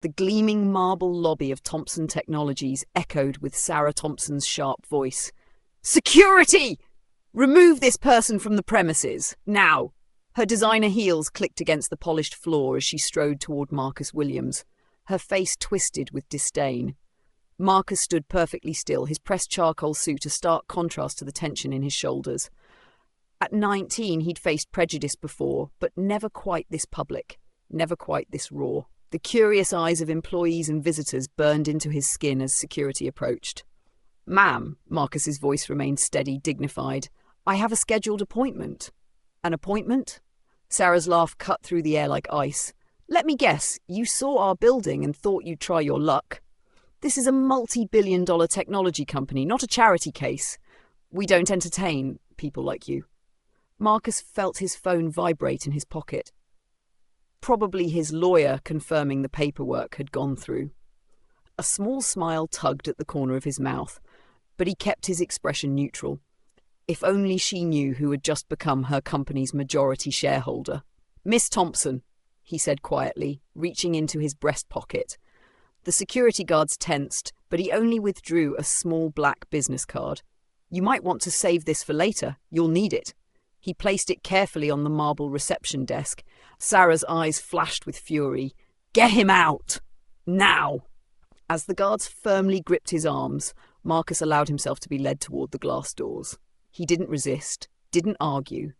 The gleaming marble lobby of Thompson Technologies echoed with Sarah Thompson's sharp voice. "Security! Remove this person from the premises, now!" Her designer heels clicked against the polished floor as she strode toward Marcus Williams, her face twisted with disdain. Marcus stood perfectly still, his pressed charcoal suit a stark contrast to the tension in his shoulders. At 19, he'd faced prejudice before, but never quite this public, never quite this raw. The curious eyes of employees and visitors burned into his skin as security approached. "Ma'am," Marcus's voice remained steady, dignified, "I have a scheduled appointment." "An appointment?" Sarah's laugh cut through the air like ice. "Let me guess, you saw our building and thought you'd try your luck. This is a multi-billion-dollar technology company, not a charity case. We don't entertain people like you." Marcus felt his phone vibrate in his pocket. Probably his lawyer confirming the paperwork had gone through. A small smile tugged at the corner of his mouth, but he kept his expression neutral. If only she knew who had just become her company's majority shareholder. "Miss Thompson," he said quietly, reaching into his breast pocket. The security guards tensed, but he only withdrew a small black business card. "You might want to save this for later. You'll need it." He placed it carefully on the marble reception desk. Sarah's eyes flashed with fury. "Get him out! Now!" As the guards firmly gripped his arms, Marcus allowed himself to be led toward the glass doors. He didn't resist, didn't argue.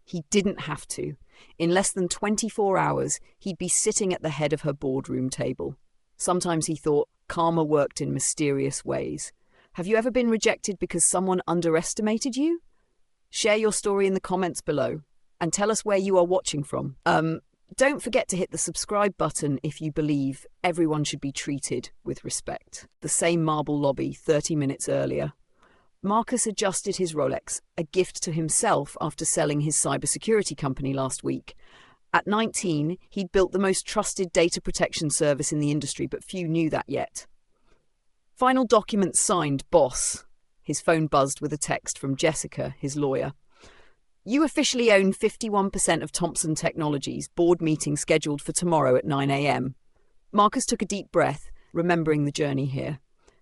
He didn't have to. In less than 24 hours, he'd be sitting at the head of her boardroom table. Sometimes he thought karma worked in mysterious ways. Have you ever been rejected because someone underestimated you? Share your story in the comments below and tell us where you are watching from. Don't forget to hit the subscribe button if you believe everyone should be treated with respect. The same marble lobby 30 minutes earlier. Marcus adjusted his Rolex, a gift to himself after selling his cybersecurity company last week. At 19, he'd built the most trusted data protection service in the industry, but few knew that yet. "Final documents signed, boss." His phone buzzed with a text from Jessica, his lawyer. "You officially own 51% of Thompson Technologies, board meeting scheduled for tomorrow at 9 a.m. Marcus took a deep breath, remembering the journey here.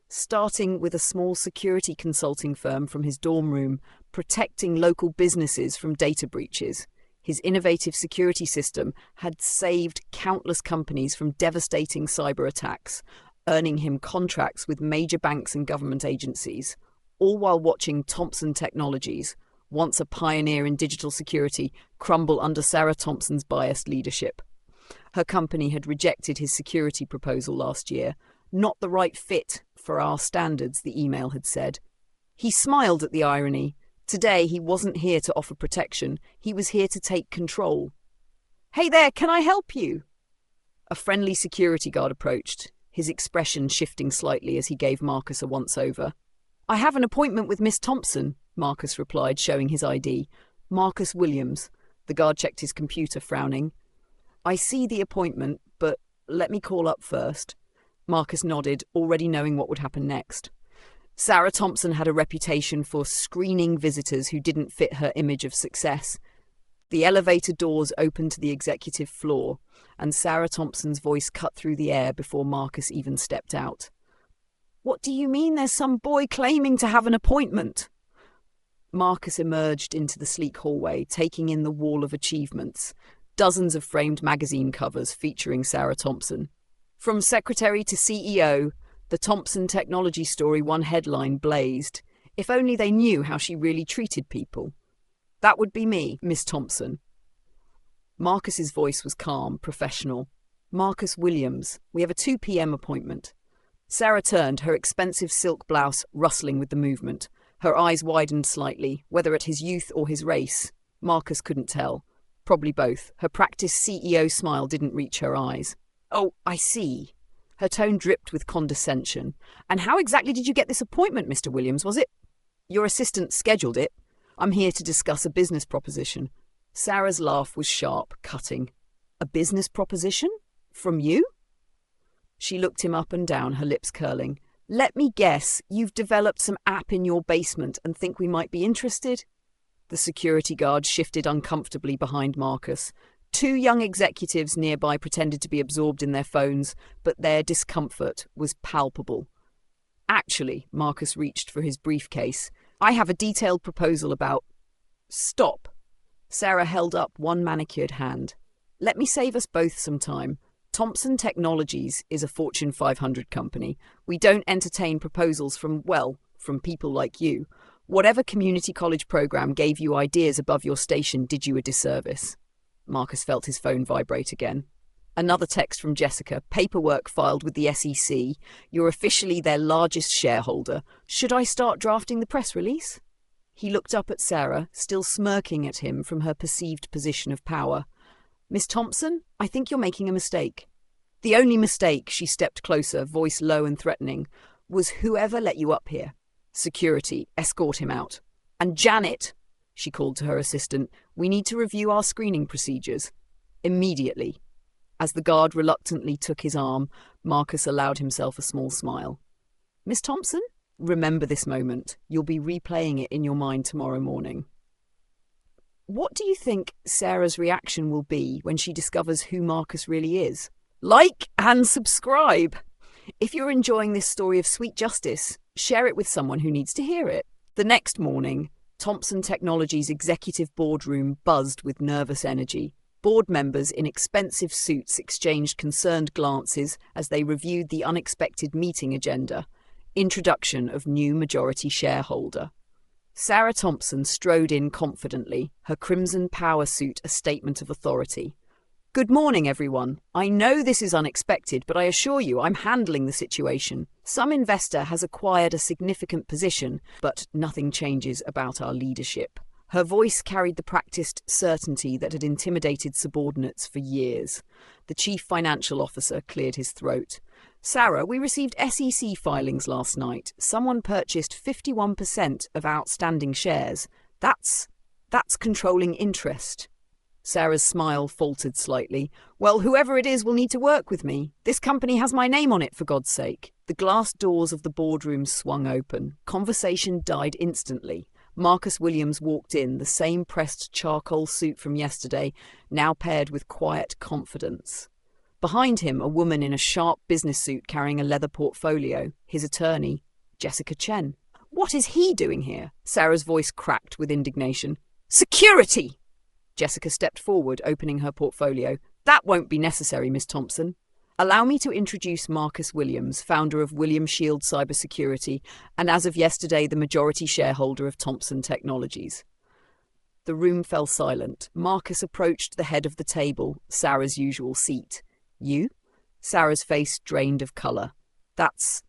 Starting with a small security consulting firm from his dorm room, protecting local businesses from data breaches. His innovative security system had saved countless companies from devastating cyber attacks, earning him contracts with major banks and government agencies, all while watching Thompson Technologies, once a pioneer in digital security, crumble under Sarah Thompson's biased leadership. Her company had rejected his security proposal last year. "Not the right fit for our standards," the email had said. He smiled at the irony. Today, he wasn't here to offer protection. He was here to take control. "Hey there, can I help you?" A friendly security guard approached, his expression shifting slightly as he gave Marcus a once-over. "I have an appointment with Miss Thompson," Marcus replied, showing his ID. "Marcus Williams." The guard checked his computer, frowning. "I see the appointment, but let me call up first." Marcus nodded, already knowing what would happen next. Sarah Thompson had a reputation for screening visitors who didn't fit her image of success. The elevator doors opened to the executive floor, and Sarah Thompson's voice cut through the air before Marcus even stepped out. "What do you mean there's some boy claiming to have an appointment?" Marcus emerged into the sleek hallway, taking in the wall of achievements, dozens of framed magazine covers featuring Sarah Thompson. From secretary to CEO, the Thompson Technology story one headline blazed. If only they knew how she really treated people. "That would be me, Miss Thompson." Marcus's voice was calm, professional. "Marcus Williams, we have a 2 p.m. appointment." Sarah turned, her expensive silk blouse rustling with the movement. Her eyes widened slightly, whether at his youth or his race. Marcus couldn't tell. Probably both. Her practiced CEO smile didn't reach her eyes. "Oh, I see." Her tone dripped with condescension. "And how exactly did you get this appointment, Mr. Williams, was it?" "Your assistant scheduled it. I'm here to discuss a business proposition." Sarah's laugh was sharp, cutting. "A business proposition? From you?" She looked him up and down, her lips curling. "Let me guess, you've developed some app in your basement and think we might be interested?" The security guard shifted uncomfortably behind Marcus. Two young executives nearby pretended to be absorbed in their phones, but their discomfort was palpable. Actually, Marcus reached for his briefcase. I have a detailed proposal about... Stop. Sarah held up one manicured hand. Let me save us both some time. Thompson Technologies is a Fortune 500 company. We don't entertain proposals from people like you. Whatever community college program gave you ideas above your station did you a disservice. Marcus felt his phone vibrate again. Another text from Jessica. Paperwork filed with the SEC. You're officially their largest shareholder. Should I start drafting the press release? He looked up at Sarah, still smirking at him from her perceived position of power. Miss Thompson, I think you're making a mistake. The only mistake, she stepped closer, voice low and threatening, was whoever let you up here. Security, escort him out. And Janet, she called to her assistant, we need to review our screening procedures. Immediately. As the guard reluctantly took his arm, Marcus allowed himself a small smile. Miss Thompson, remember this moment. You'll be replaying it in your mind tomorrow morning. What do you think Sarah's reaction will be when she discovers who Marcus really is? Like and subscribe! If you're enjoying this story of sweet justice, share it with someone who needs to hear it. The next morning, Thompson Technologies' executive boardroom buzzed with nervous energy. Board members in expensive suits exchanged concerned glances as they reviewed the unexpected meeting agenda. Introduction of new majority shareholder. Sarah Thompson strode in confidently, her crimson power suit a statement of authority. Good morning, everyone. I know this is unexpected, but I assure you I'm handling the situation. Some investor has acquired a significant position, but nothing changes about our leadership. Her voice carried the practiced certainty that had intimidated subordinates for years. The chief financial officer cleared his throat. Sarah, we received SEC filings last night. Someone purchased 51% of outstanding shares. That's controlling interest. Sarah's smile faltered slightly. Well, whoever it is will need to work with me. This company has my name on it, for God's sake. The glass doors of the boardroom swung open. Conversation died instantly. Marcus Williams walked in, the same pressed charcoal suit from yesterday, now paired with quiet confidence. Behind him, a woman in a sharp business suit carrying a leather portfolio, his attorney, Jessica Chen. What is he doing here? Sarah's voice cracked with indignation. Security! Jessica stepped forward, opening her portfolio. That won't be necessary, Miss Thompson. Allow me to introduce Marcus Williams, founder of William Shield Cybersecurity, and as of yesterday, the majority shareholder of Thompson Technologies. The room fell silent. Marcus approached the head of the table, Sarah's usual seat. You? Sarah's face drained of colour. That's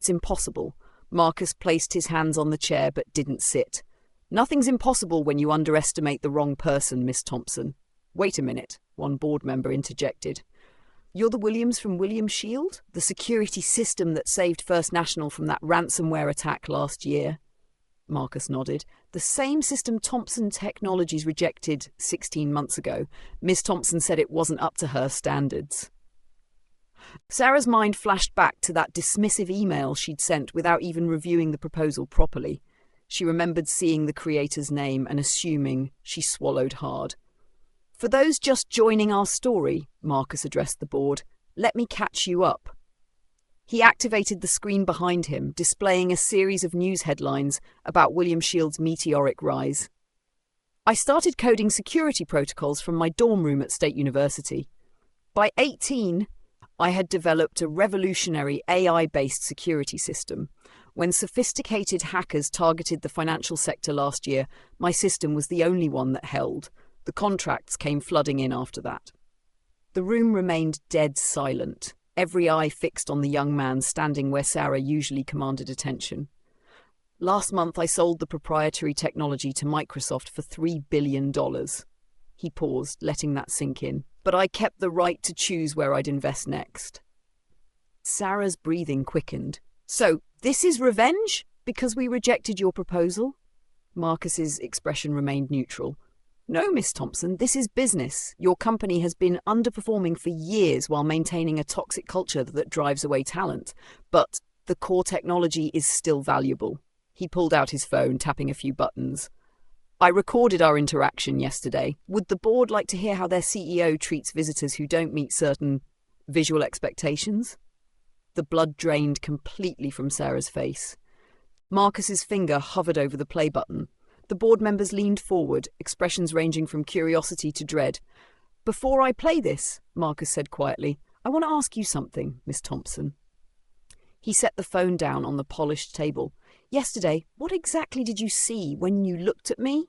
impossible. Marcus placed his hands on the chair but didn't sit. Nothing's impossible when you underestimate the wrong person, Miss Thompson. Wait a minute, one board member interjected. You're the Williams from William Shield? The security system that saved First National from that ransomware attack last year? Marcus nodded. The same system Thompson Technologies rejected 16 months ago. Miss Thompson said it wasn't up to her standards. Sarah's mind flashed back to that dismissive email she'd sent without even reviewing the proposal properly. She remembered seeing the creator's name and assuming. She swallowed hard. For those just joining our story, Marcus addressed the board, let me catch you up. He activated the screen behind him, displaying a series of news headlines about William Shield's meteoric rise. I started coding security protocols from my dorm room at State University. By 18, I had developed a revolutionary AI-based security system. When sophisticated hackers targeted the financial sector last year, my system was the only one that held. The contracts came flooding in after that. The room remained dead silent, every eye fixed on the young man standing where Sarah usually commanded attention. Last month I sold the proprietary technology to Microsoft for $3 billion. He paused, letting that sink in. But I kept the right to choose where I'd invest next. Sarah's breathing quickened. So, this is revenge? Because we rejected your proposal? Marcus's expression remained neutral. No, Miss Thompson, this is business. Your company has been underperforming for years while maintaining a toxic culture that drives away talent. But the core technology is still valuable. He pulled out his phone, tapping a few buttons. I recorded our interaction yesterday. Would the board like to hear how their CEO treats visitors who don't meet certain visual expectations? The blood drained completely from Sarah's face. Marcus's finger hovered over the play button. The board members leaned forward, expressions ranging from curiosity to dread. "Before I play this," Marcus said quietly, "I want to ask you something, Miss Thompson." He set the phone down on the polished table. "Yesterday, what exactly did you see when you looked at me?"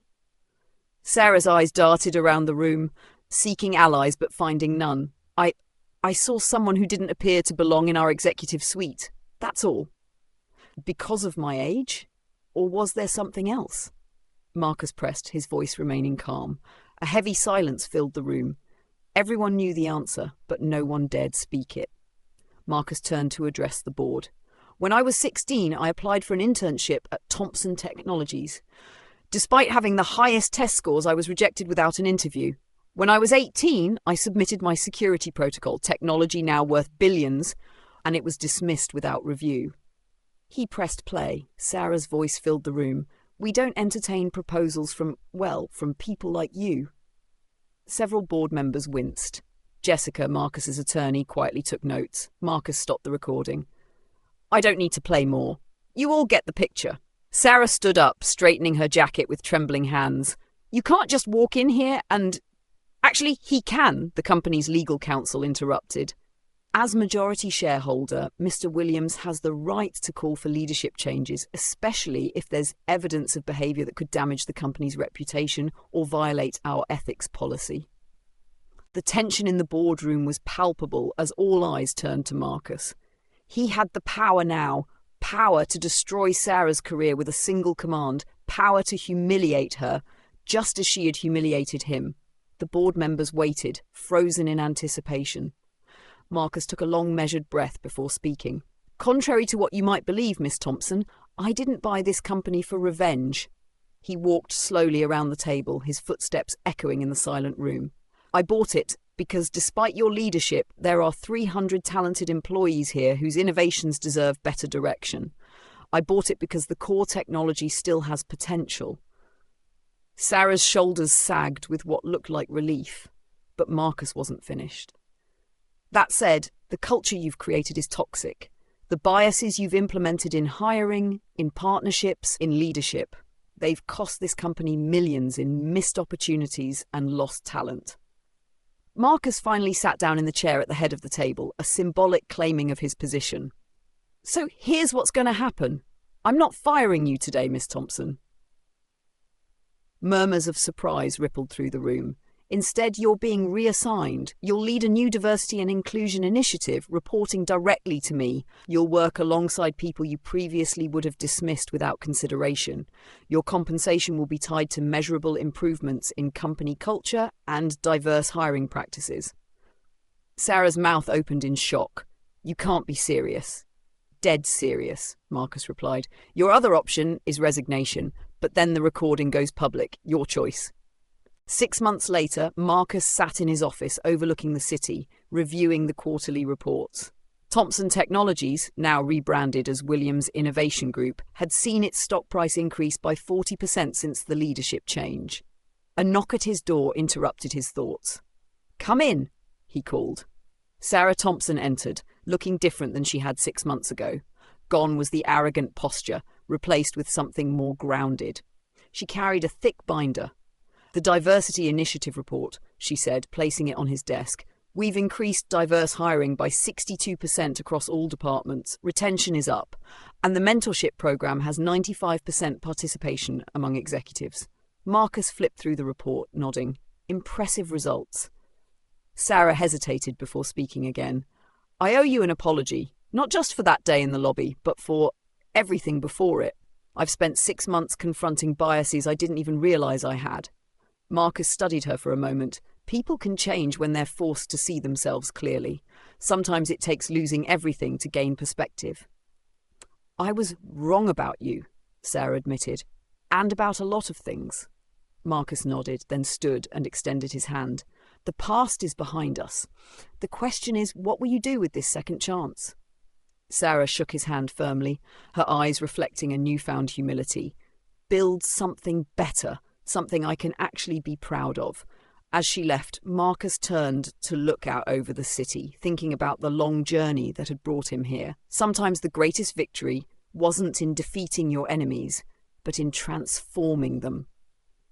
Sarah's eyes darted around the room, seeking allies but finding none. I saw someone who didn't appear to belong in our executive suite. That's all." "Because of my age? Or was there something else?" Marcus pressed, his voice remaining calm. A heavy silence filled the room. Everyone knew the answer, but no one dared speak it. Marcus turned to address the board. "When I was 16, I applied for an internship at Thompson Technologies. Despite having the highest test scores, I was rejected without an interview. When I was 18, I submitted my security protocol, technology now worth billions, and it was dismissed without review." He pressed play. Sarah's voice filled the room. "We don't entertain proposals from people like you." Several board members winced. Jessica, Marcus's attorney, quietly took notes. Marcus stopped the recording. "I don't need to play more. You all get the picture." Sarah stood up, straightening her jacket with trembling hands. "You can't just walk in here and—" "Actually, he can," the company's legal counsel interrupted. "As majority shareholder, Mr. Williams has the right to call for leadership changes, especially if there's evidence of behaviour that could damage the company's reputation or violate our ethics policy." The tension in the boardroom was palpable as all eyes turned to Marcus. He had the power now, power to destroy Sarah's career with a single command, power to humiliate her, just as she had humiliated him. The board members waited, frozen in anticipation. Marcus took a long, measured breath before speaking. "Contrary to what you might believe, Miss Thompson, I didn't buy this company for revenge." He walked slowly around the table, his footsteps echoing in the silent room. "I bought it because, despite your leadership, there are 300 talented employees here whose innovations deserve better direction. I bought it because the core technology still has potential." Sarah's shoulders sagged with what looked like relief, but Marcus wasn't finished. "That said, the culture you've created is toxic. The biases you've implemented in hiring, in partnerships, in leadership, they've cost this company millions in missed opportunities and lost talent." Marcus finally sat down in the chair at the head of the table, a symbolic claiming of his position. "So here's what's going to happen. I'm not firing you today, Miss Thompson." Murmurs of surprise rippled through the room. "Instead, you're being reassigned. You'll lead a new diversity and inclusion initiative, reporting directly to me. You'll work alongside people you previously would have dismissed without consideration. Your compensation will be tied to measurable improvements in company culture and diverse hiring practices." Sarah's mouth opened in shock. "You can't be serious." "Dead serious," Marcus replied. "Your other option is resignation, but then the recording goes public. Your choice." 6 months later, Marcus sat in his office overlooking the city, reviewing the quarterly reports. Thompson Technologies, now rebranded as Williams Innovation Group, had seen its stock price increase by 40% since the leadership change. A knock at his door interrupted his thoughts. "Come in," he called. Sarah Thompson entered, looking different than she had 6 months ago. Gone was the arrogant posture, replaced with something more grounded. She carried a thick binder. "The Diversity Initiative Report," she said, placing it on his desk. "We've increased diverse hiring by 62% across all departments. Retention is up. And the mentorship program has 95% participation among executives." Marcus flipped through the report, nodding. "Impressive results." Sarah hesitated before speaking again. "I owe you an apology, not just for that day in the lobby, but for everything before it. I've spent 6 months confronting biases I didn't even realize I had." Marcus studied her for a moment. People can change when they're forced to see themselves clearly. Sometimes it takes losing everything to gain perspective. "I was wrong about you," Sarah admitted, "and about a lot of things." Marcus nodded, then stood and extended his hand. "The past is behind us. The question is, what will you do with this second chance?" Sarah shook his hand firmly, her eyes reflecting a newfound humility. "Build something better. something I can actually be proud of." As she left, Marcus turned to look out over the city, thinking about the long journey that had brought him here. Sometimes the greatest victory wasn't in defeating your enemies, but in transforming them.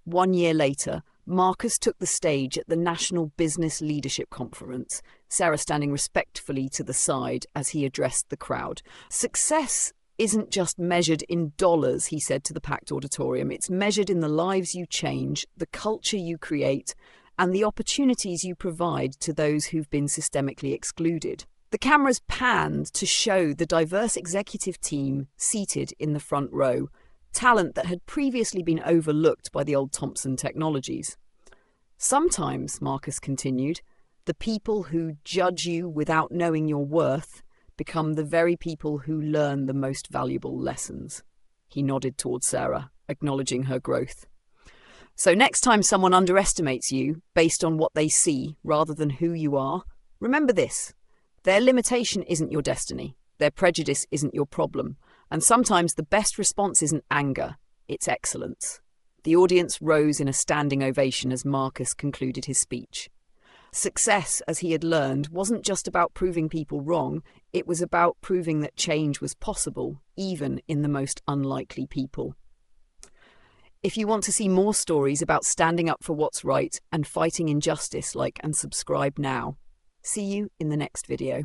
1 year later, Marcus took the stage at the National Business Leadership Conference, Sarah standing respectfully to the side as he addressed the crowd. "Success isn't just measured in dollars," he said to the packed auditorium. "It's measured in the lives you change, the culture you create, and the opportunities you provide to those who've been systemically excluded." The cameras panned to show the diverse executive team seated in the front row, talent that had previously been overlooked by the old Thompson Technologies. "Sometimes," Marcus continued, "the people who judge you without knowing your worth become the very people who learn the most valuable lessons." He nodded towards Sarah, acknowledging her growth. "So next time someone underestimates you based on what they see rather than who you are, remember this: their limitation isn't your destiny, their prejudice isn't your problem, and sometimes the best response isn't anger, it's excellence." The audience rose in a standing ovation as Marcus concluded his speech. Success, as he had learned, wasn't just about proving people wrong, it was about proving that change was possible, even in the most unlikely people. If you want to see more stories about standing up for what's right and fighting injustice, like and subscribe now. See you in the next video.